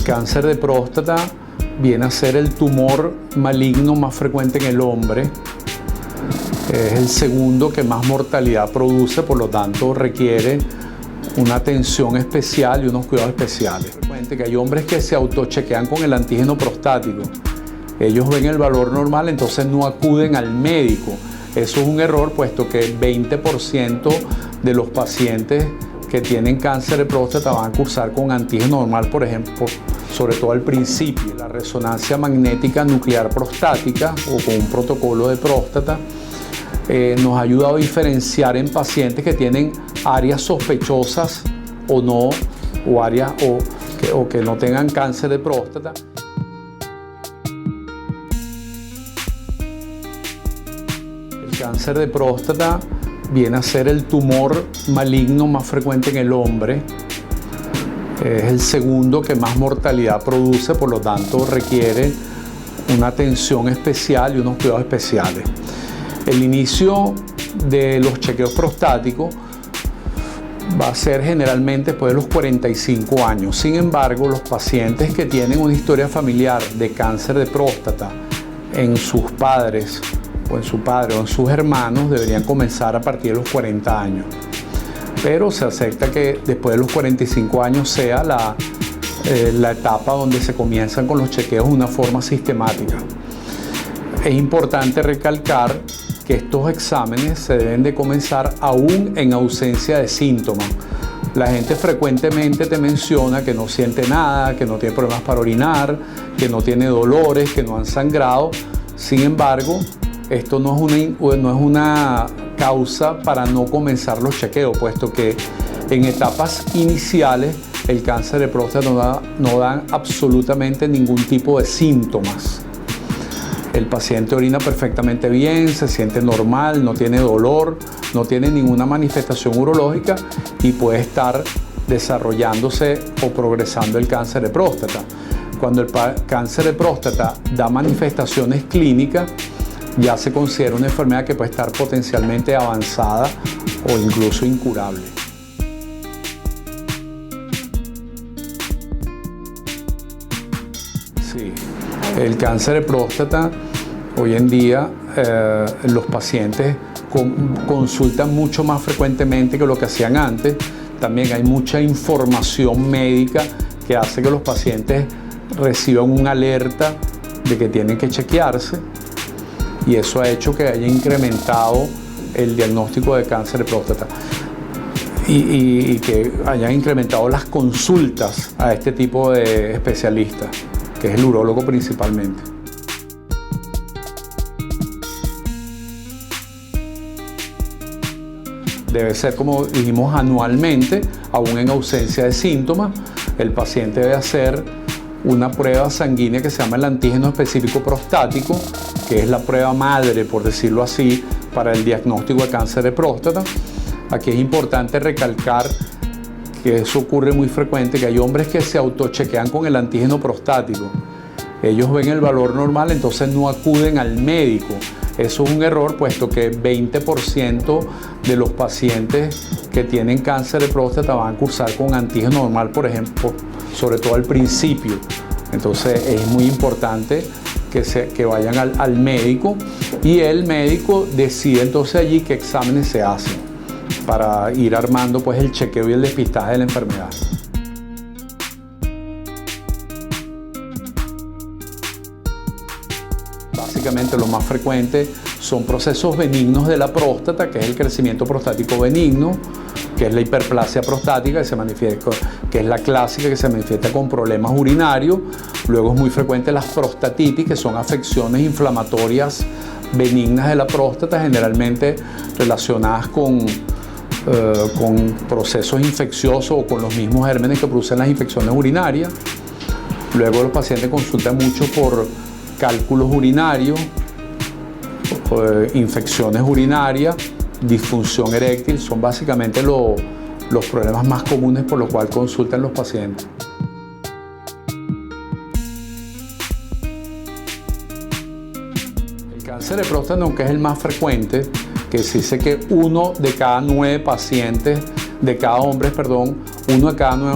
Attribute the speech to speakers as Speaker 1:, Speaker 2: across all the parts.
Speaker 1: cáncer de próstata viene a ser el tumor maligno más frecuente en el hombre. Es el segundo que más mortalidad produce, por lo tanto requiere una atención especial y unos cuidados especiales. Frecuente que hay hombres que se autochequean con el antígeno prostático. Ellos ven el valor normal, entonces no acuden al médico. Eso es un error, puesto que el 20% de los pacientes que tienen cáncer de próstata van a cursar con antígeno normal, por ejemplo, sobre todo al principio. La resonancia magnética nuclear prostática o con un protocolo de próstata nos ha ayudado a diferenciar en pacientes que tienen áreas sospechosas o no, o que no tengan cáncer de próstata. El cáncer de próstata viene a ser el tumor maligno más frecuente en el hombre. Es el segundo que más mortalidad produce, por lo tanto requiere una atención especial y unos cuidados especiales. El inicio de los chequeos prostáticos va a ser generalmente después de los 45 años. Sin embargo, los pacientes que tienen una historia familiar de cáncer de próstata en sus padres o en su padre o en sus hermanos deberían comenzar a partir de los 40 años. Pero se acepta que después de los 45 años sea la etapa donde se comienzan con los chequeos de una forma sistemática. Es importante recalcar que estos exámenes se deben de comenzar aún en ausencia de síntomas. La gente frecuentemente te menciona que no siente nada, que no tiene problemas para orinar, que no tiene dolores, que no han sangrado. Sin embargo, esto no es una causa para no comenzar los chequeos, puesto que en etapas iniciales el cáncer de próstata no da absolutamente ningún tipo de síntomas. El paciente orina perfectamente bien, se siente normal, no tiene dolor, no tiene ninguna manifestación urológica y puede estar desarrollándose o progresando el cáncer de próstata. Cuando el cáncer de próstata da manifestaciones clínicas, ya se considera una enfermedad que puede estar potencialmente avanzada o incluso incurable. Sí, el cáncer de próstata hoy en día los pacientes consultan mucho más frecuentemente que lo que hacían antes. También hay mucha información médica que hace que los pacientes reciban una alerta de que tienen que chequearse. Y eso ha hecho que haya incrementado el diagnóstico de cáncer de próstata y que hayan incrementado las consultas a este tipo de especialistas, que es el urólogo principalmente. Debe ser, como dijimos, anualmente, aún en ausencia de síntomas. El paciente debe hacer una prueba sanguínea que se llama el antígeno específico prostático, que es la prueba madre, por decirlo así, para el diagnóstico de cáncer de próstata. Aquí es importante recalcar que eso ocurre muy frecuente, que hay hombres que se autochequean con el antígeno prostático. Ellos ven el valor normal, entonces no acuden al médico. Eso es un error, puesto que 20% de los pacientes que tienen cáncer de próstata van a cursar con antígeno normal, por ejemplo, sobre todo al principio. Entonces es muy importante que vayan al médico y el médico decide entonces allí qué exámenes se hacen para ir armando pues el chequeo y el despistaje de la enfermedad. Básicamente lo más frecuente son procesos benignos de la próstata, que es el crecimiento prostático benigno, que es la hiperplasia prostática, que es la clásica, que se manifiesta con problemas urinarios. Luego es muy frecuente las prostatitis, que son afecciones inflamatorias benignas de la próstata, generalmente relacionadas con procesos infecciosos o con los mismos gérmenes que producen las infecciones urinarias. Luego los pacientes consultan mucho por cálculos urinarios, infecciones urinarias, disfunción eréctil. Son básicamente los problemas más comunes por los cuales consultan los pacientes. El cáncer de próstata, aunque es el más frecuente, que se dice que uno de cada 9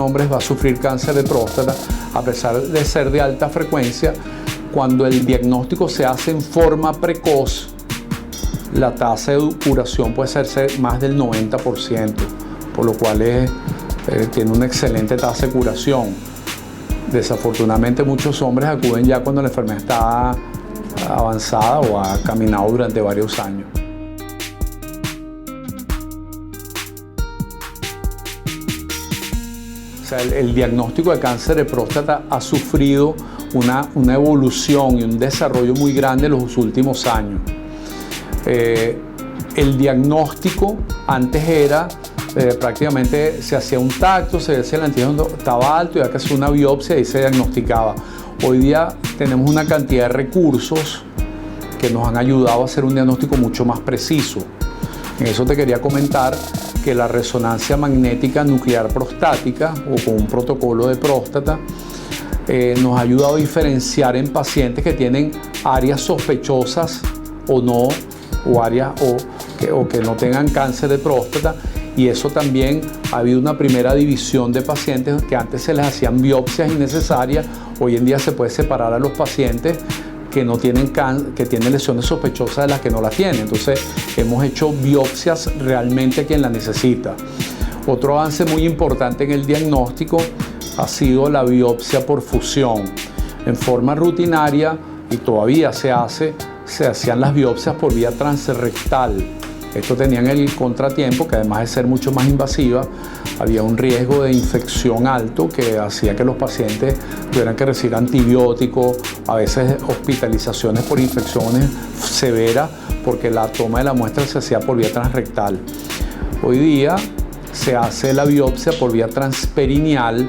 Speaker 1: hombres va a sufrir cáncer de próstata, a pesar de ser de alta frecuencia, cuando el diagnóstico se hace en forma precoz, la tasa de curación puede ser más del 90%, por lo cual tiene una excelente tasa de curación. Desafortunadamente muchos hombres acuden ya cuando la enfermedad está avanzada o ha caminado durante varios años. O sea, el diagnóstico de cáncer de próstata ha sufrido una evolución y un desarrollo muy grande en los últimos años. El diagnóstico antes era prácticamente se hacía un tacto, se veía si el antígeno estaba alto y había que hacer una biopsia y se diagnosticaba. Hoy día tenemos una cantidad de recursos que nos han ayudado a hacer un diagnóstico mucho más preciso. En eso te quería comentar que la resonancia magnética nuclear prostática o con un protocolo de próstata nos ha ayudado a diferenciar en pacientes que tienen áreas sospechosas o no, o que no tengan cáncer de próstata, y eso también ha habido una primera división de pacientes que antes se les hacían biopsias innecesarias. Hoy en día se puede separar a los pacientes que tienen lesiones sospechosas de las que no las tienen. Entonces hemos hecho biopsias realmente a quien la necesita. Otro avance muy importante en el diagnóstico ha sido la biopsia por fusión. En forma rutinaria, y todavía se hacían las biopsias por vía transrectal. Esto tenían el contratiempo que, además de ser mucho más invasiva, había un riesgo de infección alto que hacía que los pacientes tuvieran que recibir antibióticos, a veces hospitalizaciones por infecciones severas, porque la toma de la muestra se hacía por vía transrectal. Hoy día se hace la biopsia por vía transperineal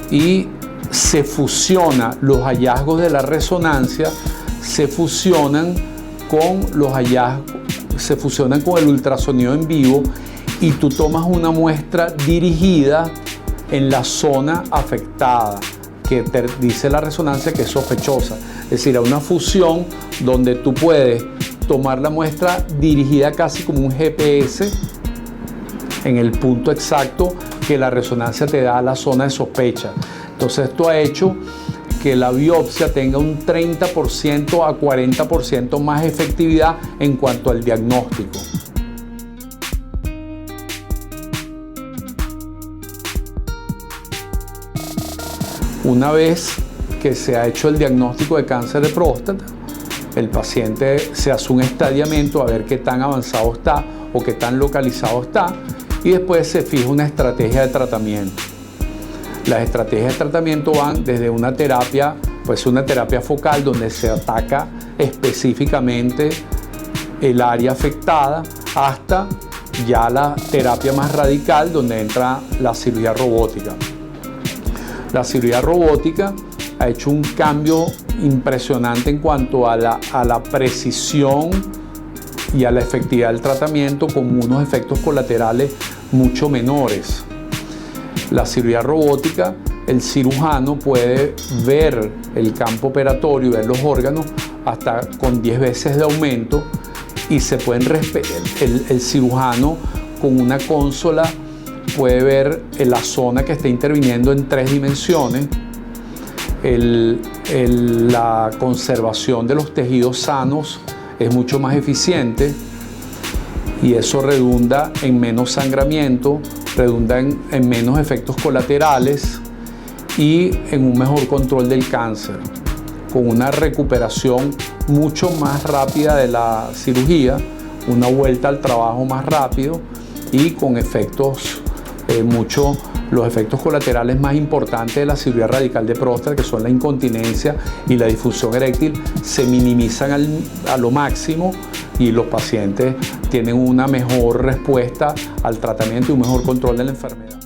Speaker 1: y se fusiona los hallazgos de la resonancia, se fusionan con los hallazgos, se fusionan con el ultrasonido en vivo, y tú tomas una muestra dirigida en la zona afectada que te dice la resonancia que es sospechosa. Es decir, hay una fusión donde tú puedes tomar la muestra dirigida casi como un GPS en el punto exacto que la resonancia te da a la zona de sospecha. Entonces esto ha hecho que la biopsia tenga un 30% a 40% más efectividad en cuanto al diagnóstico. Una vez que se ha hecho el diagnóstico de cáncer de próstata, el paciente se hace un estadiamiento a ver qué tan avanzado está o qué tan localizado está, y después se fija una estrategia de tratamiento. Las estrategias de tratamiento van desde una terapia, pues una terapia focal donde se ataca específicamente el área afectada, hasta ya la terapia más radical donde entra la cirugía robótica. La cirugía robótica ha hecho un cambio impresionante en cuanto a la precisión y a la efectividad del tratamiento, con unos efectos colaterales mucho menores. La cirugía robótica, el cirujano puede ver el campo operatorio y ver los órganos hasta con 10 veces de aumento, y se pueden el cirujano con una consola puede ver la zona que está interviniendo en 3 dimensiones. La conservación de los tejidos sanos es mucho más eficiente, y eso redunda en menos sangramiento, redunda en menos efectos colaterales y en un mejor control del cáncer, con una recuperación mucho más rápida de la cirugía, una vuelta al trabajo más rápido, y con efectos los efectos colaterales más importantes de la cirugía radical de próstata, que son la incontinencia y la disfunción eréctil, se minimizan a lo máximo, y los pacientes tienen una mejor respuesta al tratamiento y un mejor control de la enfermedad.